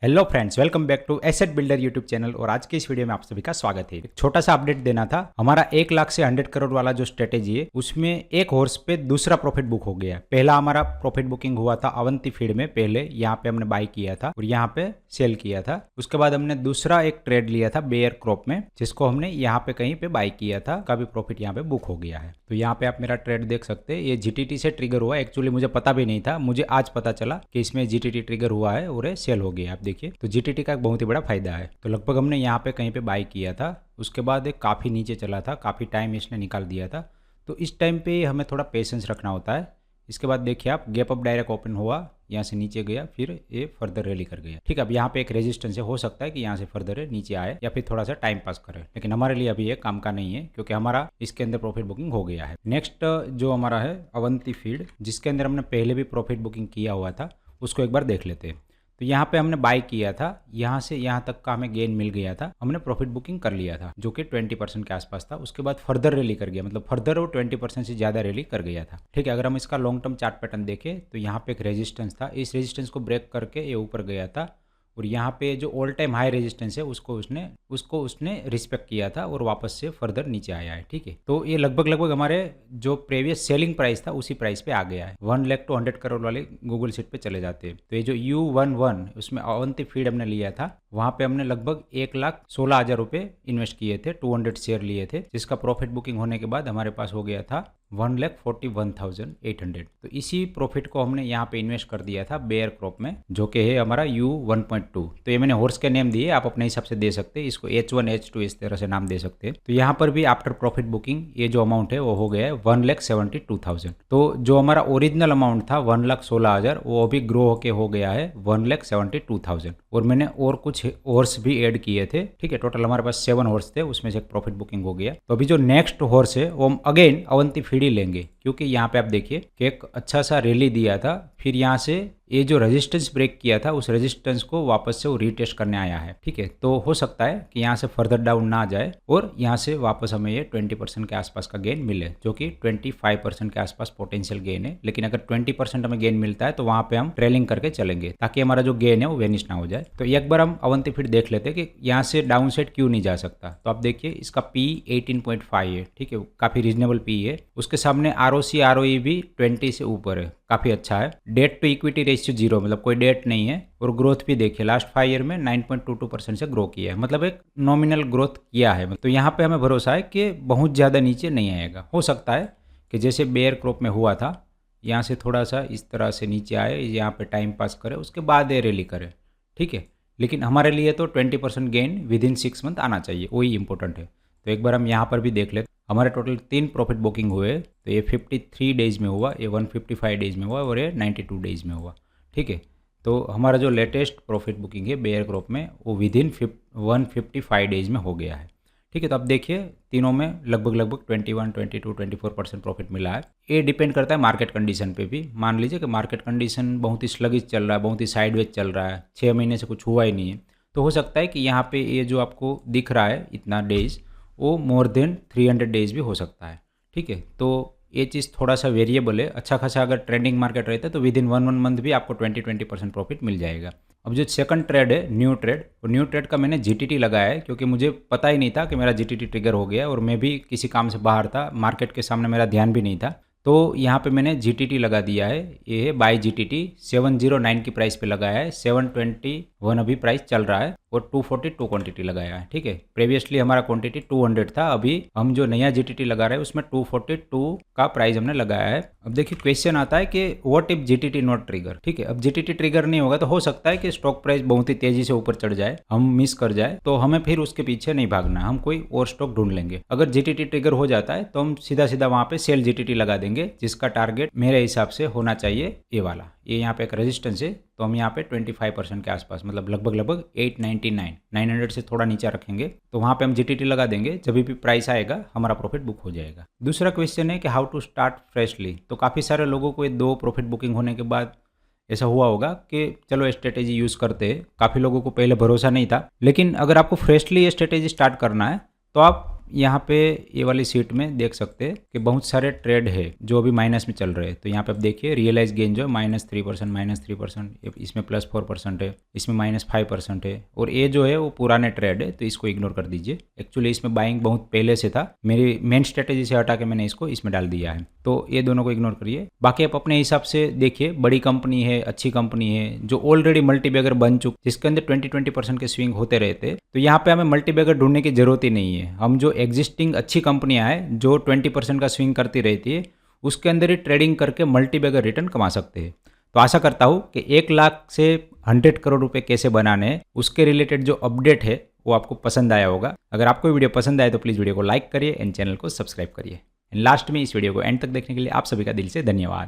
Hello friends, welcome back to asset builder YouTube channel. और आज के इस वीडियो में आप सभी का स्वागत है। एक छोटा सा अपडेट देना था। हमारा 1 लाख से 100 करोड़ वाला जो स्ट्रेटेजी है उसमें एक हॉर्स पे दूसरा प्रॉफिट बुक हो गया। पहला हमारा प्रॉफिट बुकिंग हुआ था अवंती फीड में, पहले यहाँ पे हमने बाय किया था और यहाँ पे सेल किया था। उसके बाद हमने दूसरा एक ट्रेड लिया था बेयर क्रॉप में, जिसको हमने यहाँ पे कहीं पे बाय किया था, का भी प्रॉफिट यहाँ पे बुक हो गया है। तो यहाँ पे आप मेरा ट्रेड देख सकते हैं। ये जीटीटी से ट्रिगर हुआ। एक्चुअली मुझे पता भी नहीं था, मुझे आज पता चला कि इसमें जीटीटी ट्रिगर हुआ है और सेल हो गया। आप देखिए, तो जीटीटी का एक बहुत ही बड़ा फायदा है। तो लगभग हमने यहाँ पे कहीं पे बाय किया था। उसके बाद एक काफ़ी नीचे चला था, काफ़ी टाइम इसने निकाल दिया था। तो इस टाइम पे हमें थोड़ा पेशेंस रखना होता है। इसके बाद देखिए आप, गैप अप डायरेक्ट ओपन हुआ, यहाँ से नीचे गया, फिर ये फर्दर रैली कर गया। ठीक है, अब यहाँ पे एक रेजिस्टेंस है, हो सकता है कि यहाँ से फर्दर नीचे आए या फिर थोड़ा सा टाइम पास करे, लेकिन हमारे लिए अभी ये काम का नहीं है क्योंकि हमारा इसके अंदर प्रॉफिट बुकिंग हो गया है। नेक्स्ट जो हमारा है अवंती फीड, जिसके अंदर हमने पहले भी प्रॉफिट बुकिंग किया हुआ था, उसको एक बार देख लेते हैं। तो यहाँ पे हमने बाय किया था, यहाँ से यहाँ तक का हमें गेन मिल गया था, हमने प्रॉफिट बुकिंग कर लिया था जो कि 20% के आसपास था। उसके बाद फर्दर रैली कर गया, मतलब फर्दर वो 20% से ज़्यादा रैली कर गया था। ठीक है, अगर हम इसका लॉन्ग टर्म चार्ट पैटर्न देखें तो यहाँ पे एक रेजिस्टेंस था, इस रेजिस्टेंस को ब्रेक करके ये ऊपर गया था और यहाँ पे जो ऑल टाइम हाई रेजिस्टेंस है उसको उसने रिस्पेक्ट किया था और वापस से फर्दर नीचे आया है। ठीक है, तो ये लगभग हमारे जो प्रीवियस सेलिंग प्राइस था उसी प्राइस पे आ गया है। 1 लाख टू 100 करोड़ वाले गूगल शीट पे चले जाते हैं। तो ये जो U11 उसमें अवंती फीड हमने लिया था, वहाँ पे हमने लगभग 1,16,000 रुपये इन्वेस्ट किए थे, 200 शेयर लिए थे, जिसका प्रॉफिट बुकिंग होने के बाद हमारे पास हो गया था 1,41,800। तो इसी प्रॉफिट को हमने यहाँ पे इन्वेस्ट कर दिया था बेयर क्रॉप में, जो कि है हमारा U1.2। तो ये मैंने हॉर्स के नेम दिए, आप अपने हिसाब से दे सकते हैं, इसको H1 H2 इस तरह से नाम दे सकते हैं। तो यहाँ पर भी आफ्टर प्रॉफिट बुकिंग ये जो अमाउंट है वो हो गया है 1,72,000। तो जो हमारा ओरिजिनल अमाउंट था 1,16,000, वो अभी ग्रो होके हो गया है 1,72,000। और मैंने और कुछ हॉर्स भी ऐड किए थे। ठीक है, टोटल हमारे पास 7 हॉर्स थे, उसमें से एक प्रॉफिट बुकिंग हो गया। तो अभी जो नेक्स्ट हॉर्स है वो हम अगेन अवंती फीड ही लेंगे, क्योंकि यहाँ पे आप देखिए कि एक अच्छा सा रैली दिया था, फिर यहाँ से ये जो रेजिस्टेंस ब्रेक किया था उस रेजिस्टेंस को वापस से वो रीटेस्ट करने आया है। ठीक है, तो हो सकता है कि यहाँ से फर्दर डाउन ना जाए और यहाँ से वापस हमें ये 20% के आसपास का गेन मिले, जो कि 25% के आसपास पोटेंशियल गेन है। लेकिन अगर 20% हमें गेन मिलता है तो वहाँ पे हम ट्रेलिंग करके चलेंगे, ताकि हमारा जो गेन है वो वेनिश ना हो जाए। तो एक बार हम अवंती फीड देख लेते हैं कि यहाँ से डाउन साइड क्यों नहीं जा सकता। तो आप देखिए, इसका P 18.5 है। ठीक है, काफी रीजनेबल P है। उसके सामने ROC ROE भी 20 से ऊपर है, काफी अच्छा है। डेट टू इक्विटी रेशियो 0, मतलब कोई डेट नहीं है। और ग्रोथ भी देखिए, लास्ट 5 ईयर में 9.22% से ग्रो किया है, मतलब एक नॉमिनल ग्रोथ किया है। तो यहाँ पे हमें भरोसा है कि बहुत ज़्यादा नीचे नहीं आएगा। हो सकता है कि जैसे बेयर क्रॉप में हुआ था, यहाँ से थोड़ा सा इस तरह से नीचे आए, यहाँ पे टाइम पास करे, उसके बाद ये रैली करे। ठीक है, लेकिन हमारे लिए तो 20% गेन विद इन 6 मंथ आना चाहिए, वही इंपॉर्टेंट है। तो एक बार हम यहाँ पर भी देख लेते। हमारे टोटल 3 प्रॉफिट बुकिंग हुए। तो ये 53 डेज में हुआ, ये 155 डेज में हुआ और ये 92 डेज में हुआ। ठीक है, तो हमारा जो लेटेस्ट प्रॉफिट बुकिंग है बेयर क्रॉप में, वो विद इन 155 डेज में हो गया है। ठीक है, तो अब देखिए तीनों में लगभग 21, 22, 24% प्रॉफिट मिला है। ये डिपेंड करता है मार्केट कंडीशन पे भी। मान लीजिए कि मार्केट कंडीशन बहुत ही स्लगिश चल रहा है, बहुत ही साइडवेज चल रहा है, 6 महीने से कुछ हुआ ही नहीं है, तो हो सकता है कि यहाँ पे ये जो आपको दिख रहा है इतना डेज, वो मोर देन 300 डेज भी हो सकता है। ठीक है, तो ये चीज़ थोड़ा सा वेरिएबल है। अच्छा खासा अगर ट्रेंडिंग मार्केट रहता है तो विद इन 1 मंथ भी आपको 20% प्रॉफिट मिल जाएगा। अब जो सेकंड ट्रेड है न्यू ट्रेड, और न्यू ट्रेड का मैंने GTT लगाया है, क्योंकि मुझे पता ही नहीं था कि मेरा GTT ट्रिगर हो गया और मैं भी किसी काम से बाहर था, मार्केट के सामने मेरा ध्यान भी नहीं था। तो यहाँ पे मैंने GTT लगा दिया है। ये है बाय GTT, 709 की प्राइस पे लगाया है, 721 अभी प्राइस चल रहा है और 242 क्वांटिटी लगाया है। ठीक है, प्रीवियसली हमारा क्वांटिटी 200 था, अभी हम जो नया GTT लगा रहे हैं उसमें 242 का प्राइस हमने लगाया है। अब देखिए क्वेश्चन आता है कि what if GTT not trigger. ठीक है, अब GTT ट्रिगर नहीं होगा तो हो सकता है कि स्टॉक प्राइस बहुत ही तेजी से ऊपर चढ़ जाए, हम मिस कर जाए, तो हमें फिर उसके पीछे नहीं भागना, हम कोई और स्टॉक ढूंढ लेंगे। अगर GTT ट्रिगर हो जाता है तो हम सीधा सीधा वहां पे सेल GTT लगा देंगे, जिसका टारगेट मेरे हिसाब से होना चाहिए ये वाला। ये यहाँ पे एक रेजिस्टेंस है, तो हम यहाँ पे 25% के आसपास, मतलब लगभग 899, 900 से थोड़ा नीचे रखेंगे, तो वहाँ पे हम GTT लगा देंगे। जब भी प्राइस आएगा हमारा प्रॉफिट बुक हो जाएगा। दूसरा क्वेश्चन है कि हाउ टू स्टार्ट फ्रेशली। तो काफ़ी सारे लोगों को ये 2 प्रॉफिट बुकिंग होने के बाद ऐसा हुआ होगा कि चलो स्ट्रेटेजी यूज़ करते हैं। काफ़ी लोगों को पहले भरोसा नहीं था, लेकिन अगर आपको फ्रेशली ये स्ट्रेटेजी स्टार्ट करना है तो आप यहाँ पे ये वाली शीट में देख सकते हैं कि बहुत सारे ट्रेड है जो अभी माइनस में चल रहे हैं। तो यहाँ पे आप देखिए रियलाइज गेन जो है -3%, इसमें +4% है, इसमें -5% है, और ये जो है वो पुराने ट्रेड है, तो इसको इग्नोर कर दीजिए। एक्चुअली इसमें बाइंग बहुत पहले से था, मेरी मेन स्ट्रेटेजी से हटा के मैंने इसको इसमें डाल दिया है, तो ये दोनों को इग्नोर करिए। बाकी आप अपने हिसाब से देखिए, बड़ी कंपनी है, अच्छी कंपनी है, जो ऑलरेडी मल्टीबैगर बन चुकी, जिसके अंदर 20% के स्विंग होते रहते, तो यहाँ पे हमें मल्टीबैगर ढूंढने की जरूरत ही नहीं है। हम जो एग्जिस्टिंग अच्छी कंपनियां हैं जो 20% का स्विंग करती रहती है, उसके अंदर ही ट्रेडिंग करके मल्टीबैगर रिटर्न कमा सकते हैं। तो आशा करता हूँ कि 1 लाख से 100 करोड़ रुपए कैसे बनाने हैं, उसके रिलेटेड जो अपडेट है वो आपको पसंद आया होगा। अगर आपको वीडियो पसंद आए तो प्लीज़ वीडियो को लाइक करिए एंड चैनल को सब्सक्राइब करिए। लास्ट में इस वीडियो को एंड तक देखने के लिए आप सभी का दिल से धन्यवाद।